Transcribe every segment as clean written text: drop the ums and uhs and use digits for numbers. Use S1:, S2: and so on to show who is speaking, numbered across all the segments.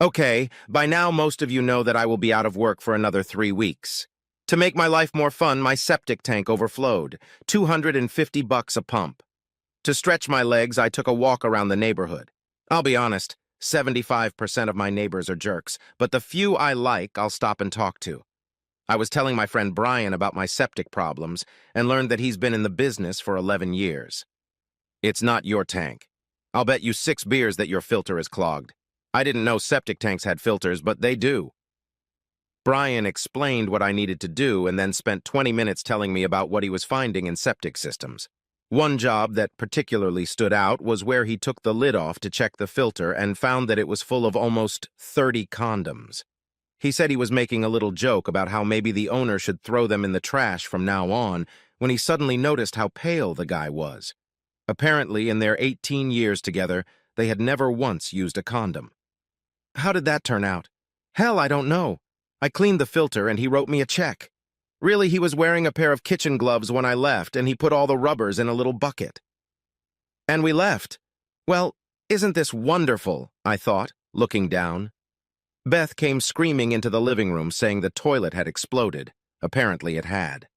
S1: Okay, by now most of you know that I will be out of work for another 3 weeks. To make my life more fun, my septic tank overflowed, $250 a pump. To stretch my legs, I took a walk around the neighborhood. I'll be honest, 75% of my neighbors are jerks, but the few I like, I'll stop and talk to. I was telling my friend Brian about my septic problems and learned that he's been in the business for 11 years. It's not your tank. I'll bet you 6 beers that your filter is clogged. I didn't know septic tanks had filters, but they do. Brian explained what I needed to do and then spent 20 minutes telling me about what he was finding in septic systems. One job that particularly stood out was where he took the lid off to check the filter and found that it was full of almost 30 condoms. He said he was making a little joke about how maybe the owner should throw them in the trash from now on when he suddenly noticed how pale the guy was. Apparently, in their 18 years together, they had never once used a condom. How did that turn out? Hell, I don't know. I cleaned the filter and he wrote me a check. Really, he was wearing a pair of kitchen gloves when I left and he put all the rubbers in a little bucket. And we left. Well, isn't this wonderful, I thought, looking down. Beth came screaming into the living room saying the toilet had exploded. Apparently it had.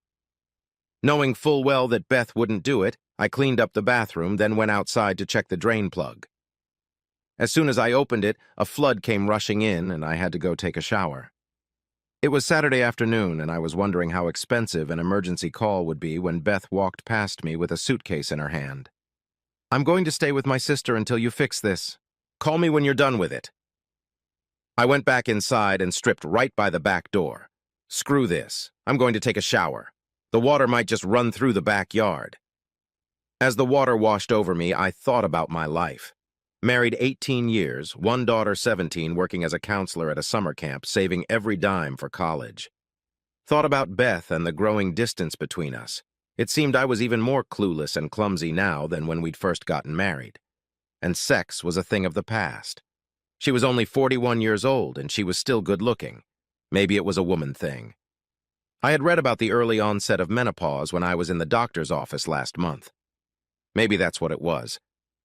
S1: Knowing full well that Beth wouldn't do it, I cleaned up the bathroom, then went outside to check the drain plug. As soon as I opened it, a flood came rushing in, and I had to go take a shower. It was Saturday afternoon, and I was wondering how expensive an emergency call would be when Beth walked past me with a suitcase in her hand. "I'm going to stay with my sister until you fix this. Call me when you're done with it." I went back inside and stripped right by the back door. Screw this. I'm going to take a shower. The water might just run through the backyard. As the water washed over me, I thought about my life. Married 18 years, one daughter 17, working as a counselor at a summer camp, saving every dime for college. Thought about Beth and the growing distance between us. It seemed I was even more clueless and clumsy now than when we'd first gotten married. And sex was a thing of the past. She was only 41 years old, and she was still good-looking. Maybe it was a woman thing. I had read about the early onset of menopause when I was in the doctor's office last month. Maybe that's what it was.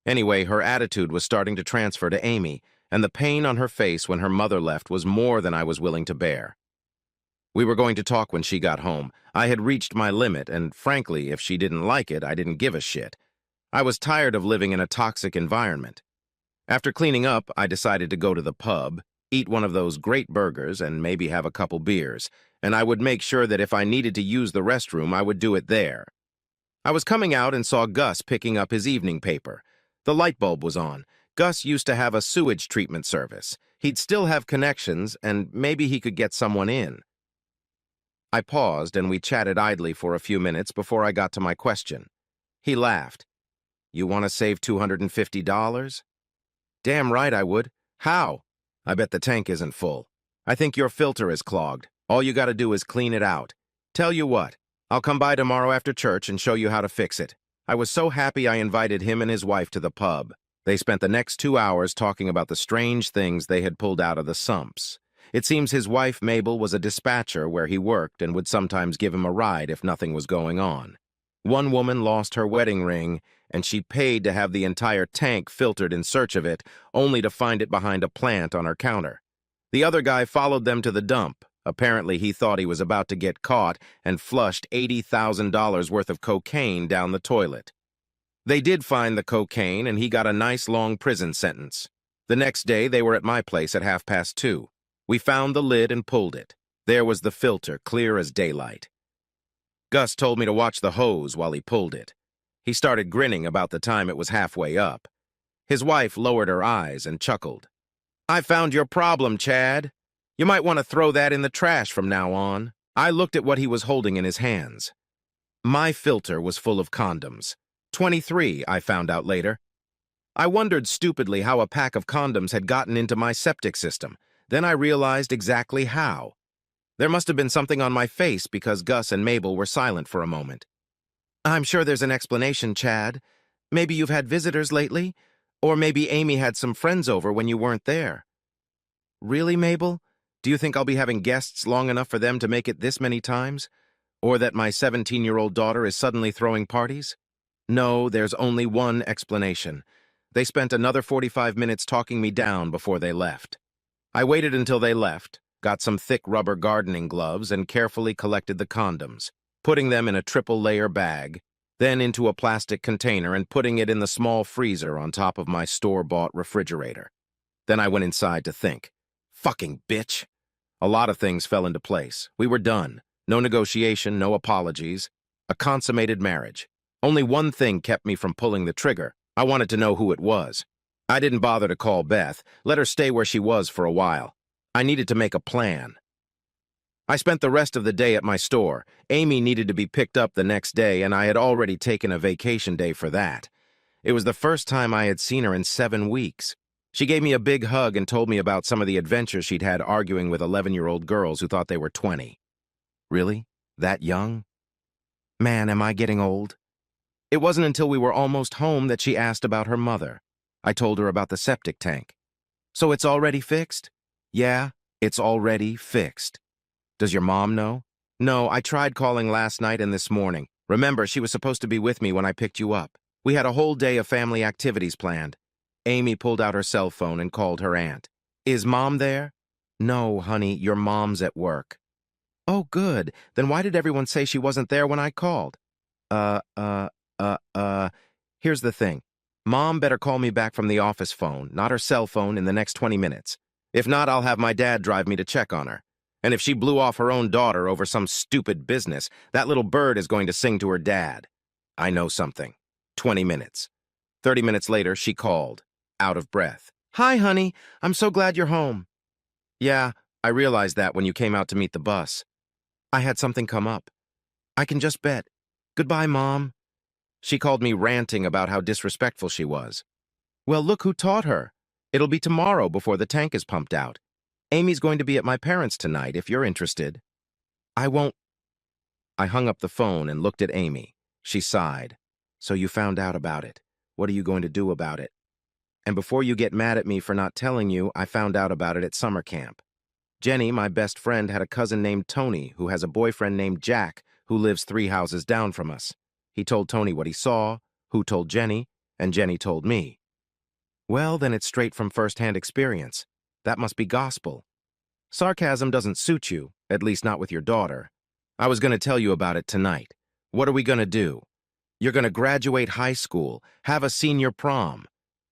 S1: Anyway, her attitude was starting to transfer to Amy, and the pain on her face when her mother left was more than I was willing to bear. We were going to talk when she got home. I had reached my limit, and frankly, if she didn't like it, I didn't give a shit. I was tired of living in a toxic environment. After cleaning up, I decided to go to the pub, eat one of those great burgers, and maybe have a couple beers, and I would make sure that if I needed to use the restroom, I would do it there. I was coming out and saw Gus picking up his evening paper. The light bulb was on. Gus used to have a sewage treatment service. He'd still have connections, and maybe he could get someone in. I paused, and we chatted idly for a few minutes before I got to my question. He laughed. "You want to save $250? "Damn right I would. How?" "I bet the tank isn't full. I think your filter is clogged. All you gotta do is clean it out. Tell you what, I'll come by tomorrow after church and show you how to fix it." I was so happy I invited him and his wife to the pub. They spent the next 2 hours talking about the strange things they had pulled out of the sumps. It seems his wife, Mabel, was a dispatcher where he worked and would sometimes give him a ride if nothing was going on. One woman lost her wedding ring, and she paid to have the entire tank filtered in search of it, only to find it behind a plant on her counter. The other guy followed them to the dump. Apparently, he thought he was about to get caught and flushed $80,000 worth of cocaine down the toilet. They did find the cocaine, and he got a nice long prison sentence. The next day, they were at my place at 2:30. We found the lid and pulled it. There was the filter, clear as daylight. Gus told me to watch the hose while he pulled it. He started grinning about the time it was halfway up. His wife lowered her eyes and chuckled. "I found your problem, Chad. You might want to throw that in the trash from now on." I looked at what he was holding in his hands. My filter was full of condoms. 23, I found out later. I wondered stupidly how a pack of condoms had gotten into my septic system. Then I realized exactly how. There must have been something on my face because Gus and Mabel were silent for a moment. "I'm sure there's an explanation, Chad. Maybe you've had visitors lately? Or maybe Amy had some friends over when you weren't there." "Really, Mabel? Do you think I'll be having guests long enough for them to make it this many times? Or that my 17-year-old daughter is suddenly throwing parties?" "No, there's only one explanation. They spent another 45 minutes talking me down before they left." I waited until they left, got some thick rubber gardening gloves, and carefully collected the condoms, putting them in a triple-layer bag, then into a plastic container and putting it in the small freezer on top of my store-bought refrigerator. Then I went inside to think. Fucking bitch! A lot of things fell into place. We were done. No negotiation, no apologies. A consummated marriage. Only one thing kept me from pulling the trigger. I wanted to know who it was. I didn't bother to call Beth, let her stay where she was for a while. I needed to make a plan. I spent the rest of the day at my store. Amy needed to be picked up the next day, and I had already taken a vacation day for that. It was the first time I had seen her in 7 weeks. She gave me a big hug and told me about some of the adventures she'd had arguing with 11-year-old girls who thought they were 20. Really? That young? Man, am I getting old? It wasn't until we were almost home that she asked about her mother. I told her about the septic tank. So it's already fixed? Yeah, it's already fixed. Does your mom know? No, I tried calling last night and this morning. Remember, she was supposed to be with me when I picked you up. We had a whole day of family activities planned. Amy pulled out her cell phone and called her aunt. Is Mom there? No, honey, your mom's at work. Oh, good. Then why did everyone say she wasn't there when I called? Here's the thing. Mom better call me back from the office phone, not her cell phone, in the next 20 minutes. If not, I'll have my dad drive me to check on her. And if she blew off her own daughter over some stupid business, that little bird is going to sing to her dad. I know something. 20 minutes. 30 minutes later, she called, out of breath. Hi, honey. I'm so glad you're home. Yeah, I realized that when you came out to meet the bus. I had something come up. I can just bet. Goodbye, Mom. She called me ranting about how disrespectful she was. Well, look who taught her. It'll be tomorrow before the tank is pumped out. Amy's going to be at my parents' tonight, if you're interested. I won't. I hung up the phone and looked at Amy. She sighed. So you found out about it. What are you going to do about it? And before you get mad at me for not telling you, I found out about it at summer camp. Jenny, my best friend, had a cousin named Tony who has a boyfriend named Jack who lives 3 houses down from us. He told Tony what he saw, who told Jenny, and Jenny told me. Well, then it's straight from first-hand experience. That must be gospel. Sarcasm doesn't suit you, at least not with your daughter. I was going to tell you about it tonight. What are we going to do? You're going to graduate high school, have a senior prom.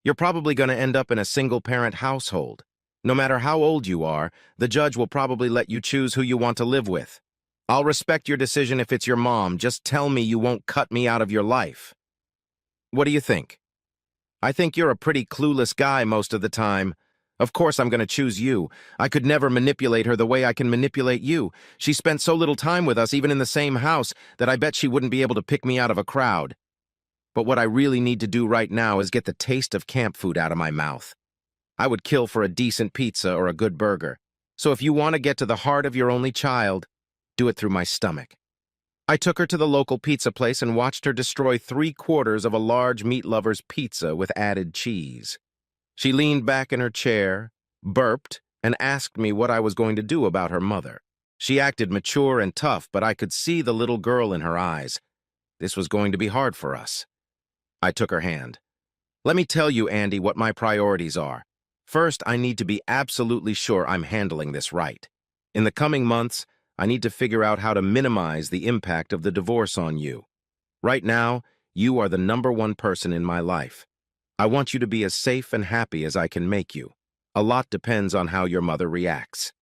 S1: You're probably going to end up in a single-parent household. No matter how old you are, the judge will probably let you choose who you want to live with. I'll respect your decision if it's your mom. Just tell me you won't cut me out of your life. What do you think? I think you're a pretty clueless guy most of the time. Of course I'm going to choose you. I could never manipulate her the way I can manipulate you. She spent so little time with us, even in the same house, that I bet she wouldn't be able to pick me out of a crowd. But what I really need to do right now is get the taste of camp food out of my mouth. I would kill for a decent pizza or a good burger. So if you want to get to the heart of your only child, do it through my stomach. I took her to the local pizza place and watched her destroy 3/4 of a large meat lover's pizza with added cheese. She leaned back in her chair, burped, and asked me what I was going to do about her mother. She acted mature and tough, but I could see the little girl in her eyes. This was going to be hard for us. I took her hand. Let me tell you, Andy, what my priorities are. First, I need to be absolutely sure I'm handling this right. In the coming months, I need to figure out how to minimize the impact of the divorce on you. Right now, you are the #1 person in my life. I want you to be as safe and happy as I can make you. A lot depends on how your mother reacts.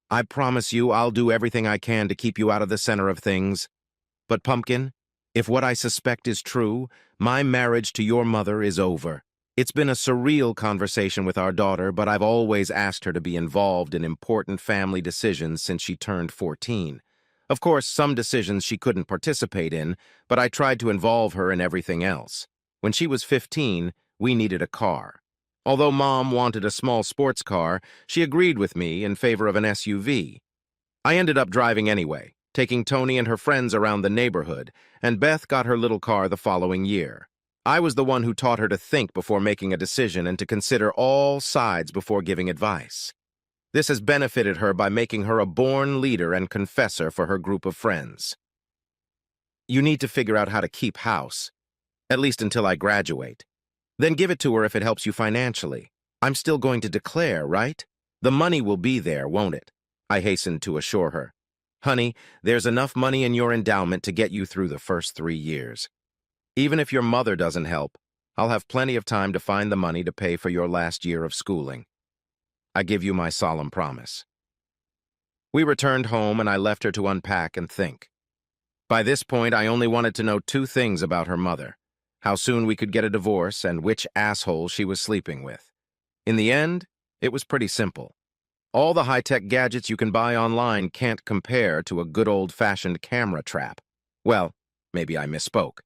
S1: I promise you I'll do everything I can to keep you out of the center of things. But, Pumpkin, if what I suspect is true, my marriage to your mother is over. It's been a surreal conversation with our daughter, but I've always asked her to be involved in important family decisions since she turned 14. Of course, some decisions she couldn't participate in, but I tried to involve her in everything else. When she was 15, we needed a car. Although Mom wanted a small sports car, she agreed with me in favor of an SUV. I ended up driving anyway, taking Tony and her friends around the neighborhood, and Beth got her little car the following year. I was the one who taught her to think before making a decision and to consider all sides before giving advice. This has benefited her by making her a born leader and confessor for her group of friends. You need to figure out how to keep house, at least until I graduate. Then give it to her if it helps you financially. I'm still going to declare, right? The money will be there, won't it? I hastened to assure her. Honey, there's enough money in your endowment to get you through the first 3 years. Even if your mother doesn't help, I'll have plenty of time to find the money to pay for your last year of schooling. I give you my solemn promise. We returned home and I left her to unpack and think. By this point, I only wanted to know 2 things about her mother: how soon we could get a divorce and which asshole she was sleeping with. In the end, it was pretty simple. All the high-tech gadgets you can buy online can't compare to a good old-fashioned camera trap. Well, maybe I misspoke.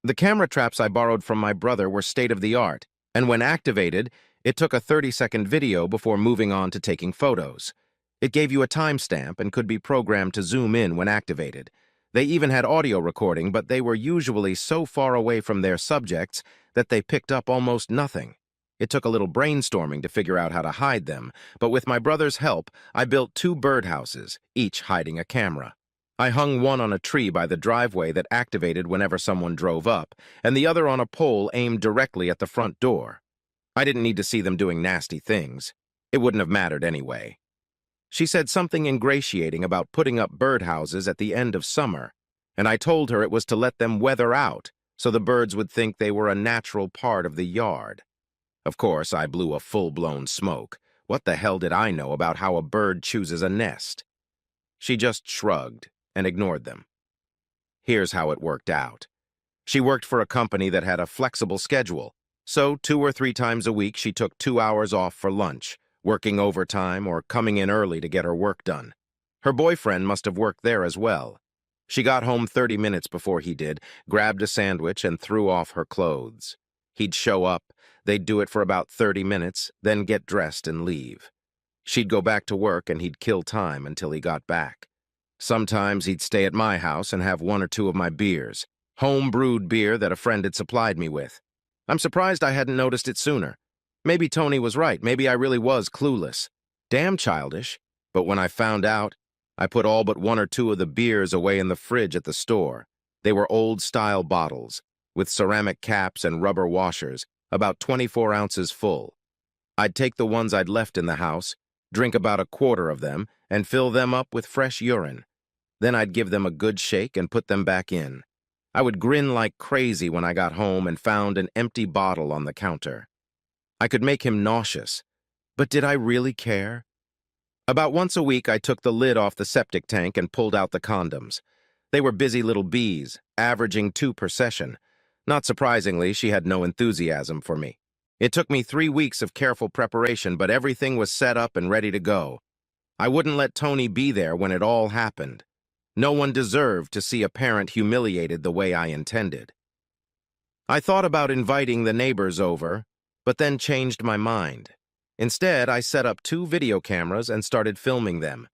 S1: The camera traps I borrowed from my brother were state-of-the-art, and when activated, it took a 30-second video before moving on to taking photos. It gave you a timestamp and could be programmed to zoom in when activated. They even had audio recording, but they were usually so far away from their subjects that they picked up almost nothing. It took a little brainstorming to figure out how to hide them, but with my brother's help, I built 2 birdhouses, each hiding a camera. I hung one on a tree by the driveway that activated whenever someone drove up, and the other on a pole aimed directly at the front door. I didn't need to see them doing nasty things. It wouldn't have mattered anyway. She said something ingratiating about putting up birdhouses at the end of summer, and I told her it was to let them weather out so the birds would think they were a natural part of the yard. Of course, I blew a full-blown smoke. What the hell did I know about how a bird chooses a nest? She just shrugged and ignored them. Here's how it worked out. She worked for a company that had a flexible schedule, so 2 or 3 times a week she took 2 hours off for lunch, working overtime or coming in early to get her work done. Her boyfriend must have worked there as well. She got home 30 minutes before he did, grabbed a sandwich, and threw off her clothes. He'd show up, they'd do it for about 30 minutes, then get dressed and leave. She'd go back to work and he'd kill time until he got back. Sometimes he'd stay at my house and have 1 or 2 of my beers, home-brewed beer that a friend had supplied me with. I'm surprised I hadn't noticed it sooner. Maybe Tony was right, maybe I really was clueless. Damn childish. But when I found out, I put all but 1 or 2 of the beers away in the fridge at the store. They were old-style bottles, with ceramic caps and rubber washers, about 24 ounces full. I'd take the ones I'd left in the house, drink about 1/4 of them, and fill them up with fresh urine. Then I'd give them a good shake and put them back in. I would grin like crazy when I got home and found an empty bottle on the counter. I could make him nauseous, but did I really care? About once a week, I took the lid off the septic tank and pulled out the condoms. They were busy little bees, averaging 2 per session. Not surprisingly, she had no enthusiasm for me. It took me 3 weeks of careful preparation, but everything was set up and ready to go. I wouldn't let Tony be there when it all happened. No one deserved to see a parent humiliated the way I intended. I thought about inviting the neighbors over, but then changed my mind. Instead, I set up 2 video cameras and started filming them.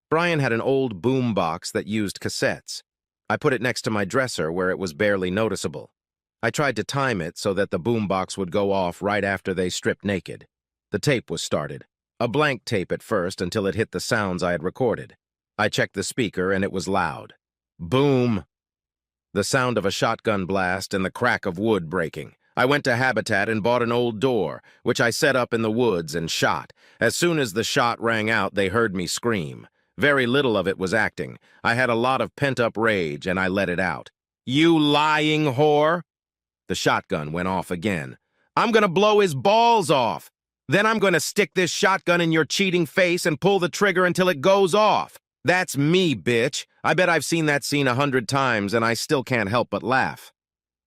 S1: Brian had an old boom box that used cassettes. I put it next to my dresser where it was barely noticeable. I tried to time it so that the boom box would go off right after they stripped naked. The tape was started. A blank tape at first until it hit the sounds I had recorded. I checked the speaker and it was loud. Boom! The sound of a shotgun blast and the crack of wood breaking. I went to Habitat and bought an old door, which I set up in the woods and shot. As soon as the shot rang out, they heard me scream. Very little of it was acting. I had a lot of pent-up rage, and I let it out. You lying whore! The shotgun went off again. I'm gonna blow his balls off! Then I'm gonna stick this shotgun in your cheating face and pull the trigger until it goes off. That's me, bitch. I bet I've seen that scene 100 times, and I still can't help but laugh.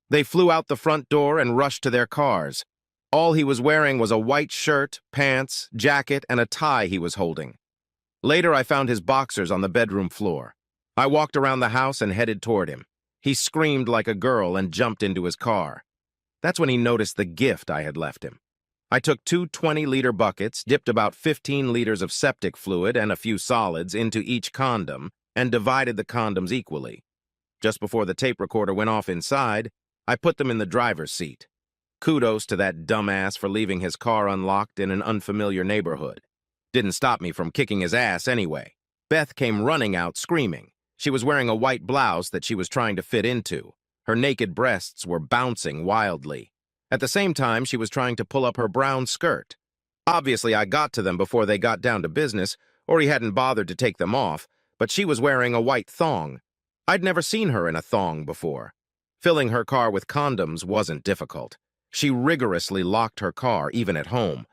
S1: They flew out the front door and rushed to their cars. All he was wearing was a white shirt, pants, jacket, and a tie he was holding. Later, I found his boxers on the bedroom floor. I walked around the house and headed toward him. He screamed like a girl and jumped into his car. That's when he noticed the gift I had left him. I took 2 20-liter buckets, dipped about 15 liters of septic fluid and a few solids into each condom, and divided the condoms equally. Just before the tape recorder went off inside, I put them in the driver's seat. Kudos to that dumbass for leaving his car unlocked in an unfamiliar neighborhood. Didn't stop me from kicking his ass anyway. Beth came running out screaming. She was wearing a white blouse that she was trying to fit into. Her naked breasts were bouncing wildly. At the same time, she was trying to pull up her brown skirt. Obviously, I got to them before they got down to business, or he hadn't bothered to take them off, but she was wearing a white thong. I'd never seen her in a thong before. Filling her car with condoms wasn't difficult. She rigorously locked her car, even at home.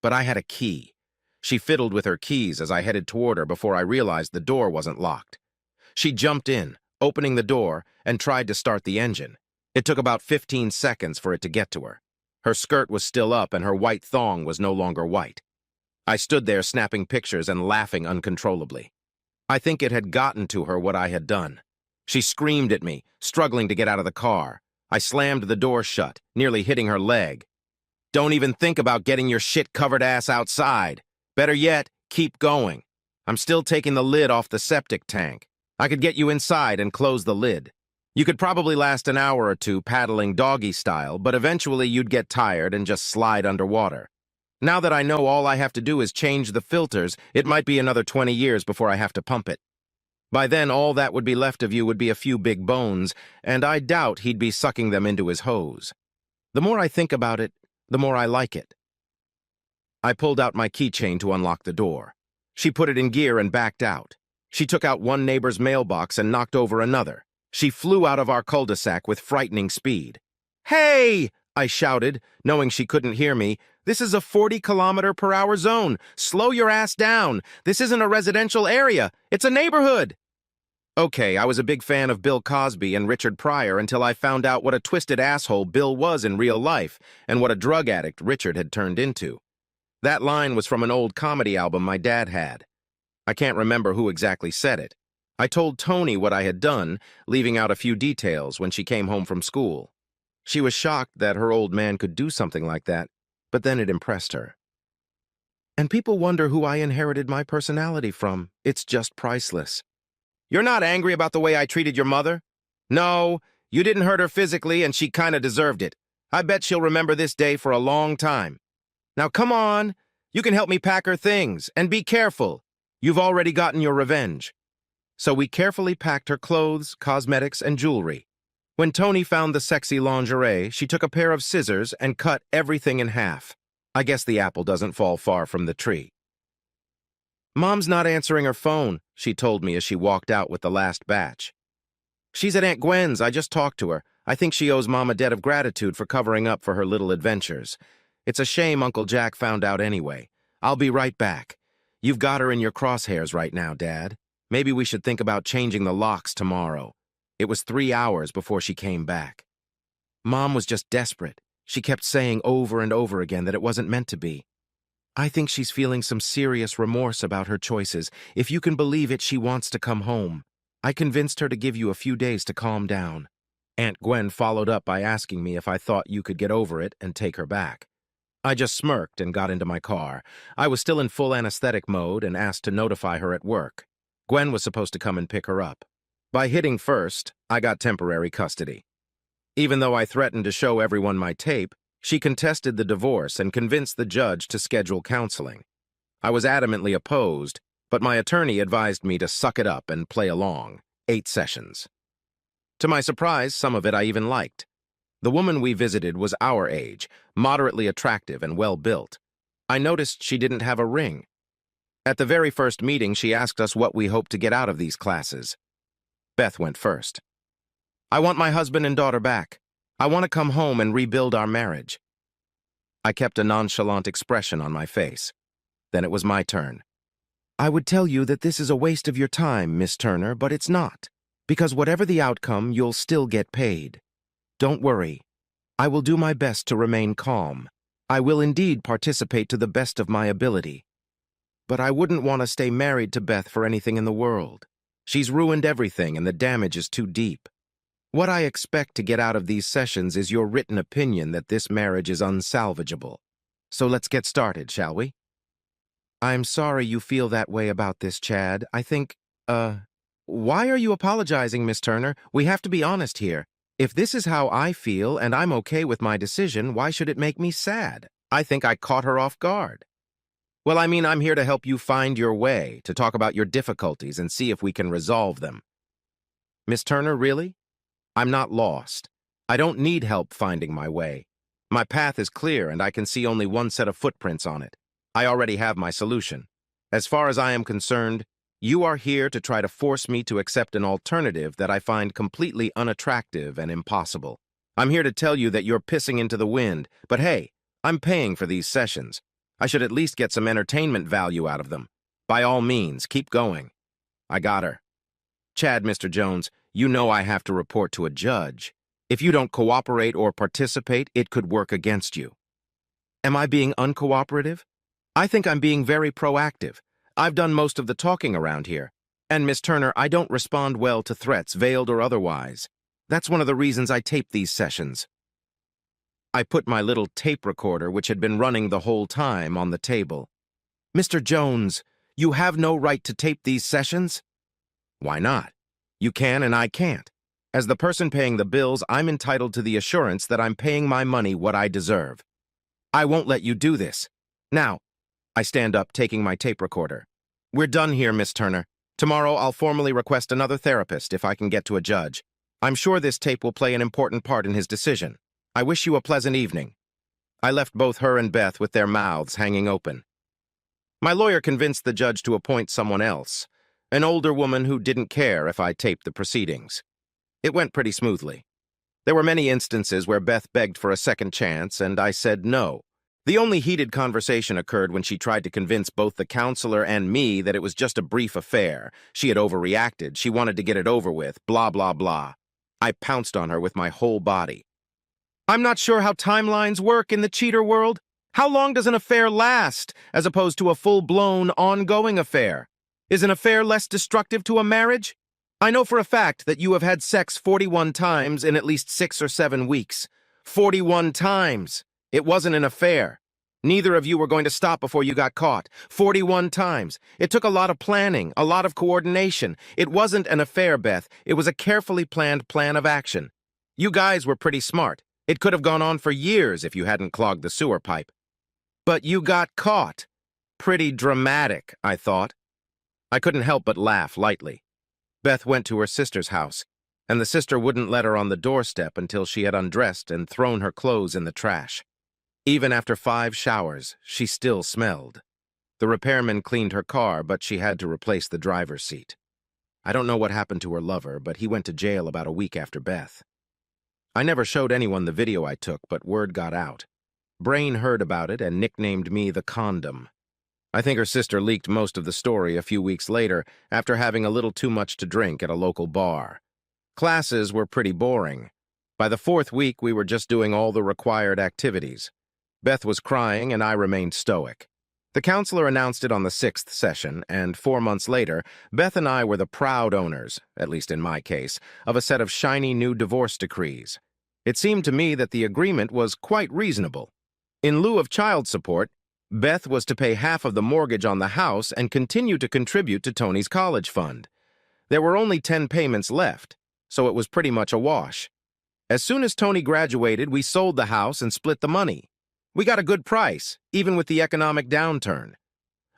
S1: But I had a key. She fiddled with her keys as I headed toward her before I realized the door wasn't locked. She jumped in, opening the door, and tried to start the engine. It took about 15 seconds for it to get to her. Her skirt was still up and her white thong was no longer white. I stood there snapping pictures and laughing uncontrollably. I think it had gotten to her what I had done. She screamed at me, struggling to get out of the car. I slammed the door shut, nearly hitting her leg. Don't even think about getting your shit-covered ass outside. Better yet, keep going. I'm still taking the lid off the septic tank. I could get you inside and close the lid. You could probably last an hour or two paddling doggy style, but eventually you'd get tired and just slide underwater. Now that I know all I have to do is change the filters, it might be another 20 years before I have to pump it. By then, all that would be left of you would be a few big bones, and I doubt he'd be sucking them into his hose. The more I think about it, the more I like it. I pulled out my keychain to unlock the door. She put it in gear and backed out. She took out one neighbor's mailbox and knocked over another. She flew out of our cul-de-sac with frightening speed. "Hey!" I shouted, knowing she couldn't hear me. "This is a 40-kilometer-per-hour zone. Slow your ass down. This isn't a residential area. It's a neighborhood." Okay, I was a big fan of Bill Cosby and Richard Pryor until I found out what a twisted asshole Bill was in real life and what a drug addict Richard had turned into. That line was from an old comedy album my dad had. I can't remember who exactly said it. I told Tony what I had done, leaving out a few details when she came home from school. She was shocked that her old man could do something like that, but then it impressed her. And people wonder who I inherited my personality from. It's just priceless. You're not angry about the way I treated your mother? No, you didn't hurt her physically and she kinda deserved it. I bet she'll remember this day for a long time. Now come on, you can help me pack her things, and be careful. You've already gotten your revenge. So we carefully packed her clothes, cosmetics, and jewelry. When Tony found the sexy lingerie, she took a pair of scissors and cut everything in half. I guess the apple doesn't fall far from the tree. Mom's not answering her phone, she told me as she walked out with the last batch. She's at Aunt Gwen's. I just talked to her. I think she owes Mom a debt of gratitude for covering up for her little adventures. It's a shame Uncle Jack found out anyway. I'll be right back. You've got her in your crosshairs right now, Dad. Maybe we should think about changing the locks tomorrow. It was 3 hours before she came back. Mom was just desperate. She kept saying over and over again that it wasn't meant to be. I think she's feeling some serious remorse about her choices. If you can believe it, she wants to come home. I convinced her to give you a few days to calm down. Aunt Gwen followed up by asking me if I thought you could get over it and take her back. I just smirked and got into my car. I was still in full anesthetic mode and asked to notify her at work. Gwen was supposed to come and pick her up. By hitting first, I got temporary custody. Even though I threatened to show everyone my tape, she contested the divorce and convinced the judge to schedule counseling. I was adamantly opposed, but my attorney advised me to suck it up and play along. 8 sessions. To my surprise, some of it I even liked. The woman we visited was our age, moderately attractive and well-built. I noticed she didn't have a ring. At the very first meeting, she asked us what we hoped to get out of these classes. Beth went first. I want my husband and daughter back. I want to come home and rebuild our marriage. I kept a nonchalant expression on my face. Then it was my turn. I would tell you that this is a waste of your time, Miss Turner, but it's not. Because whatever the outcome, you'll still get paid. Don't worry. I will do my best to remain calm. I will indeed participate to the best of my ability. But I wouldn't want to stay married to Beth for anything in the world. She's ruined everything and the damage is too deep. What I expect to get out of these sessions is your written opinion that this marriage is unsalvageable. So let's get started, shall we? I'm sorry you feel that way about this, Chad. I think, why are you apologizing, Miss Turner? We have to be honest here. If this is how I feel and I'm okay with my decision, why should it make me sad? I think I caught her off guard. Well, I mean, I'm here to help you find your way, to talk about your difficulties and see if we can resolve them. Miss Turner, really? I'm not lost. I don't need help finding my way. My path is clear and I can see only one set of footprints on it. I already have my solution. As far as I am concerned, you are here to try to force me to accept an alternative that I find completely unattractive and impossible. I'm here to tell you that you're pissing into the wind, but hey, I'm paying for these sessions. I should at least get some entertainment value out of them. By all means, keep going. I got her. Chad, Mr. Jones, you know I have to report to a judge. If you don't cooperate or participate, it could work against you. Am I being uncooperative? I think I'm being very proactive. I've done most of the talking around here. And, Miss Turner, I don't respond well to threats, veiled or otherwise. That's one of the reasons I tape these sessions. I put my little tape recorder, which had been running the whole time, on the table. Mr. Jones, you have no right to tape these sessions? Why not? You can and I can't. As the person paying the bills, I'm entitled to the assurance that I'm paying my money what I deserve. I won't let you do this. Now, I stand up, taking my tape recorder. We're done here, Miss Turner. Tomorrow I'll formally request another therapist if I can get to a judge. I'm sure this tape will play an important part in his decision. I wish you a pleasant evening. I left both her and Beth with their mouths hanging open. My lawyer convinced the judge to appoint someone else, an older woman who didn't care if I taped the proceedings. It went pretty smoothly. There were many instances where Beth begged for a second chance, and I said no. The only heated conversation occurred when she tried to convince both the counselor and me that it was just a brief affair. She had overreacted. She wanted to get it over with. Blah, blah, blah. I pounced on her with my whole body. I'm not sure how timelines work in the cheater world. How long does an affair last, as opposed to a full-blown, ongoing affair? Is an affair less destructive to a marriage? I know for a fact that you have had sex 41 times in at least 6 or 7 weeks. 41 times! It wasn't an affair. Neither of you were going to stop before you got caught. 41 times. It took a lot of planning, a lot of coordination. It wasn't an affair, Beth. It was a carefully planned plan of action. You guys were pretty smart. It could have gone on for years if you hadn't clogged the sewer pipe. But you got caught. Pretty dramatic, I thought. I couldn't help but laugh lightly. Beth went to her sister's house, and the sister wouldn't let her on the doorstep until she had undressed and thrown her clothes in the trash. Even after 5 showers, she still smelled. The repairman cleaned her car, but she had to replace the driver's seat. I don't know what happened to her lover, but he went to jail about a week after Beth. I never showed anyone the video I took, but word got out. Brain heard about it and nicknamed me the Condom. I think her sister leaked most of the story a few weeks later after having a little too much to drink at a local bar. Classes were pretty boring. By the 4th week, we were just doing all the required activities. Beth was crying, and I remained stoic. The counselor announced it on the 6th session, and 4 months later, Beth and I were the proud owners, at least in my case, of a set of shiny new divorce decrees. It seemed to me that the agreement was quite reasonable. In lieu of child support, Beth was to pay half of the mortgage on the house and continue to contribute to Tony's college fund. There were only 10 payments left, so it was pretty much a wash. As soon as Tony graduated, we sold the house and split the money. We got a good price, even with the economic downturn.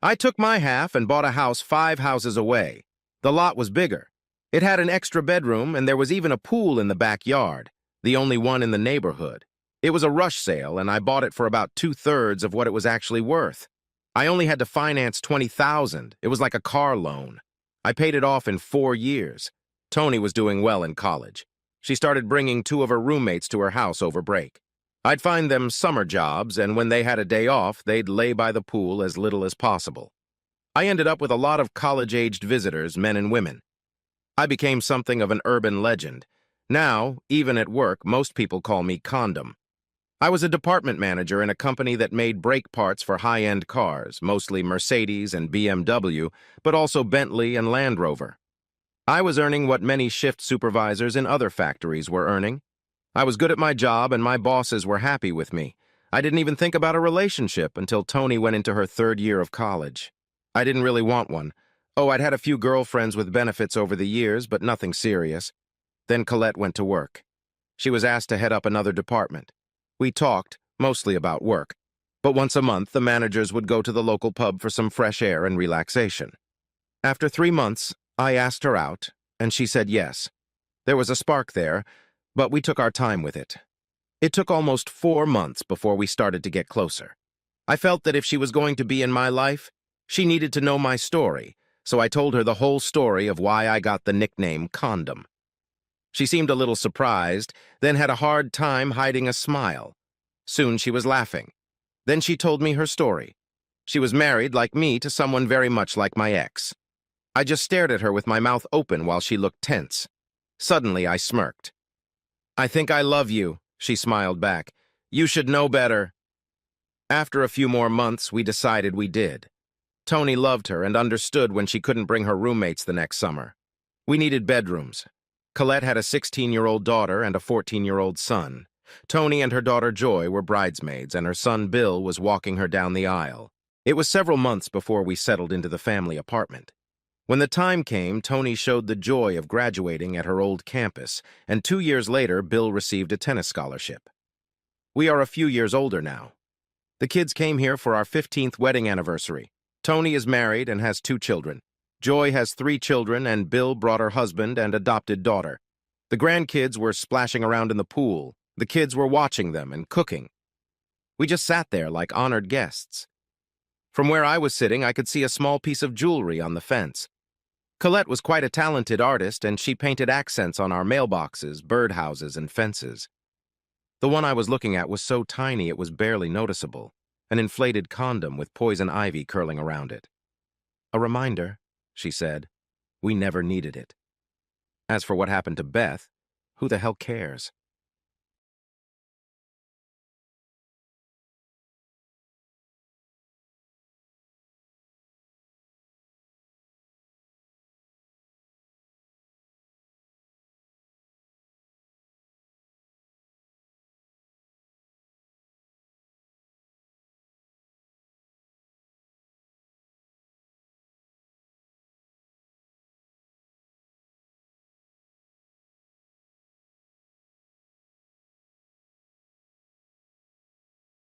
S1: I took my half and bought a house 5 houses away. The lot was bigger. It had an extra bedroom, and there was even a pool in the backyard, the only one in the neighborhood. It was a rush sale, and I bought it for about 2/3 of what it was actually worth. I only had to finance $20,000. It was like a car loan. I paid it off in 4 years. Tony was doing well in college. She started bringing 2 of her roommates to her house over break. I'd find them summer jobs, and when they had a day off, they'd lay by the pool as little as possible. I ended up with a lot of college-aged visitors, men and women. I became something of an urban legend. Now, even at work, most people call me Condom. I was a department manager in a company that made brake parts for high-end cars, mostly Mercedes and BMW, but also Bentley and Land Rover. I was earning what many shift supervisors in other factories were earning. I was good at my job, and my bosses were happy with me. I didn't even think about a relationship until Tony went into her 3rd year of college. I didn't really want one. Oh, I'd had a few girlfriends with benefits over the years, but nothing serious. Then Colette went to work. She was asked to head up another department. We talked, mostly about work, but once a month the managers would go to the local pub for some fresh air and relaxation. After 3 months, I asked her out, and she said yes. There was a spark there, but we took our time with it. It took almost 4 months before we started to get closer. I felt that if she was going to be in my life, she needed to know my story, so I told her the whole story of why I got the nickname Condom. She seemed a little surprised, then had a hard time hiding a smile. Soon she was laughing. Then she told me her story. She was married, like me, to someone very much like my ex. I just stared at her with my mouth open while she looked tense. Suddenly, I smirked. "I think I love you," she smiled back. "You should know better." After a few more months, we decided we did. Tony loved her and understood when she couldn't bring her roommates the next summer. We needed bedrooms. Colette had a 16-year-old daughter and a 14-year-old son. Tony and her daughter Joy were bridesmaids, and her son Bill was walking her down the aisle. It was several months before we settled into the family apartment. When the time came, Tony showed the joy of graduating at her old campus, and 2 years later, Bill received a tennis scholarship. We are a few years older now. The kids came here for our 15th wedding anniversary. Tony is married and has 2 children. Joy has 3 children, and Bill brought her husband and adopted daughter. The grandkids were splashing around in the pool. The kids were watching them and cooking. We just sat there like honored guests. From where I was sitting, I could see a small piece of jewelry on the fence. Colette was quite a talented artist, and she painted accents on our mailboxes, birdhouses, and fences. The one I was looking at was so tiny it was barely noticeable, an inflated condom with poison ivy curling around it. "A reminder," she said. "We never needed it. As for what happened to Beth, who the hell cares?"